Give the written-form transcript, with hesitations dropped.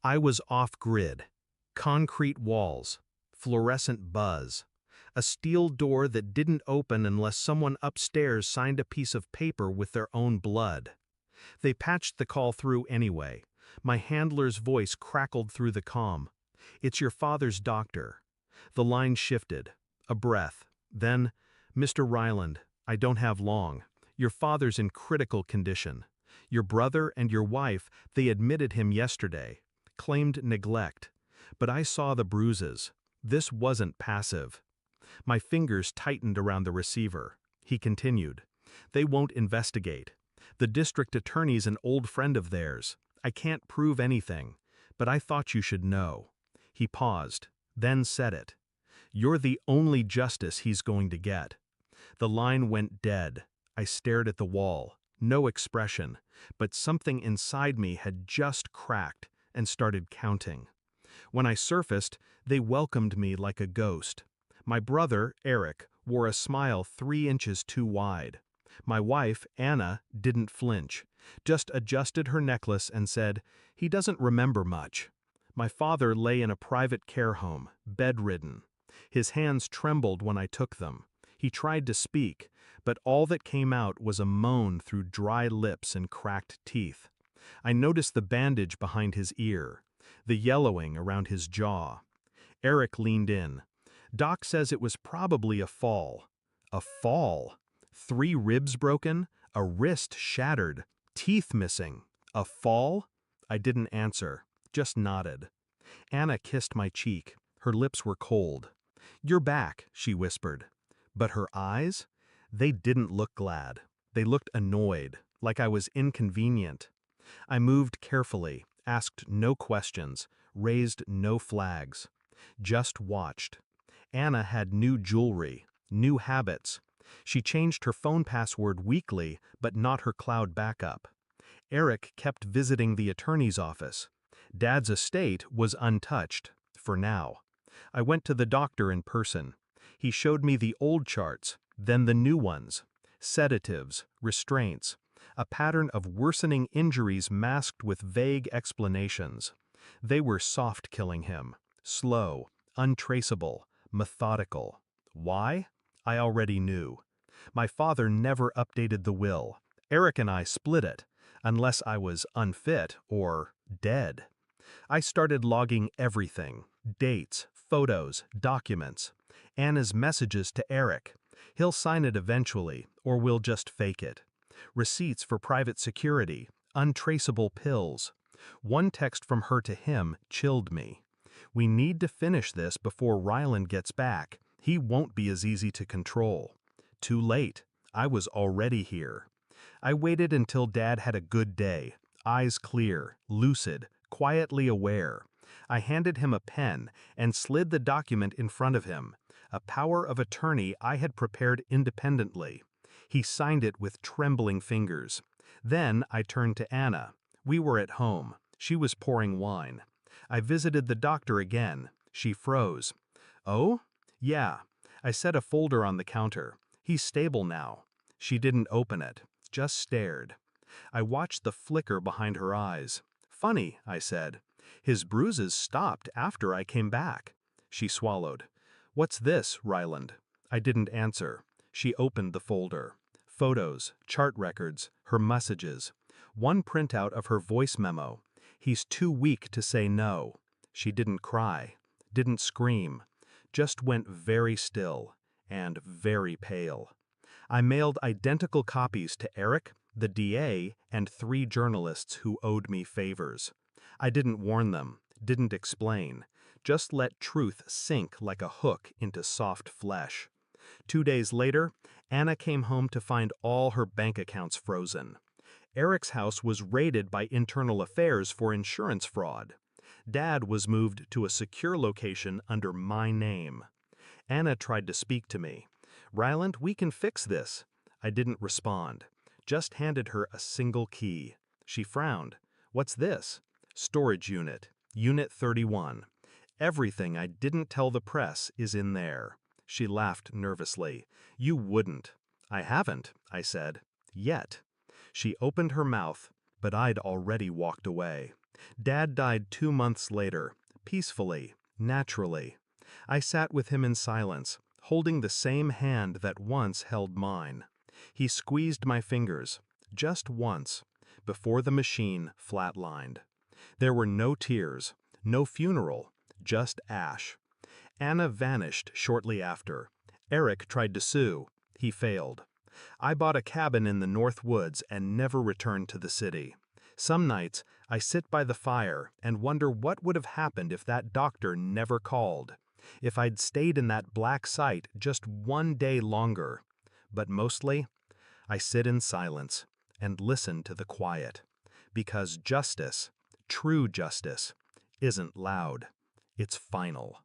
I was off-grid. Concrete walls, fluorescent buzz, a steel door that didn't open unless someone upstairs signed a piece of paper with their own blood. They patched the call through anyway. My handler's voice crackled through the comm. "It's your father's doctor." The line shifted. A breath. Then, "Mr. Ryland, I don't have long. Your father's in critical condition. Your brother and your wife, they admitted him yesterday. Claimed neglect. But I saw the bruises. This wasn't passive." My fingers tightened around the receiver. He continued. "They won't investigate. The district attorney's an old friend of theirs. I can't prove anything, but I thought you should know." He paused, then said it. "You're the only justice he's going to get." The line went dead. I stared at the wall. No expression, but something inside me had just cracked and started counting. When I surfaced, they welcomed me like a ghost. My brother, Eric, wore a smile 3 inches too wide. My wife, Anna, didn't flinch, just adjusted her necklace and said, "He doesn't remember much." My father lay in a private care home, bedridden. His hands trembled when I took them. He tried to speak, but all that came out was a moan through dry lips and cracked teeth. I noticed the bandage behind his ear, the yellowing around his jaw. Eric leaned in. "Doc says it was probably a fall." A fall? 3 ribs broken, a wrist shattered, teeth missing. A fall? I didn't answer, just nodded. Anna kissed my cheek. Her lips were cold. "You're back," she whispered. But her eyes? They didn't look glad. They looked annoyed, like I was inconvenient. I moved carefully, asked no questions, raised no flags. Just watched. Anna had new jewelry, new habits. She changed her phone password weekly, but not her cloud backup. Eric kept visiting the attorney's office. Dad's estate was untouched, for now. I went to the doctor in person. He showed me the old charts, then the new ones. Sedatives, restraints, a pattern of worsening injuries masked with vague explanations. They were soft-killing him, slow, untraceable, methodical. Why? I already knew. My father never updated the will. Eric and I split it, unless I was unfit or dead. I started logging everything: dates, photos, documents. Anna's messages to Eric. He'll sign it eventually, or we'll just fake it. Receipts for private security, untraceable pills. One text from her to him chilled me. "We need to finish this before Ryland gets back. He won't be as easy to control." Too late. I was already here. I waited until Dad had a good day, eyes clear, lucid, quietly aware. I handed him a pen and slid the document in front of him, a power of attorney I had prepared independently. He signed it with trembling fingers. Then I turned to Anna. We were at home. She was pouring wine. I visited the doctor again. She froze. "Oh? Yeah." I set a folder on the counter. "He's stable now." She didn't open it, just stared. I watched the flicker behind her eyes. "Funny," I said. "His bruises stopped after I came back." She swallowed. "What's this, Ryland?" I didn't answer. She opened the folder. Photos, chart records, her messages. One printout of her voice memo. "He's too weak to say no." She didn't cry, didn't scream, just went very still and very pale. I mailed identical copies to Eric, the DA, and 3 journalists who owed me favors. I didn't warn them, didn't explain, just let truth sink like a hook into soft flesh. 2 days later, Anna came home to find all her bank accounts frozen. Eric's house was raided by Internal Affairs for insurance fraud. Dad was moved to a secure location under my name. Anna tried to speak to me. "Ryland, we can fix this." I didn't respond, just handed her a single key. She frowned. "What's this?" "Storage unit, Unit 31. Everything I didn't tell the press is in there." She laughed nervously. "You wouldn't." "I haven't," I said. "Yet." She opened her mouth, but I'd already walked away. Dad died 2 months later, peacefully, naturally. I sat with him in silence, holding the same hand that once held mine. He squeezed my fingers, just once, before the machine flatlined. There were no tears, no funeral, just ash. Anna vanished shortly after. Eric tried to sue. He failed. I bought a cabin in the North Woods and never returned to the city. Some nights, I sit by the fire and wonder what would have happened if that doctor never called, if I'd stayed in that black site just one day longer. But mostly, I sit in silence and listen to the quiet, because justice, true justice, isn't loud. It's final.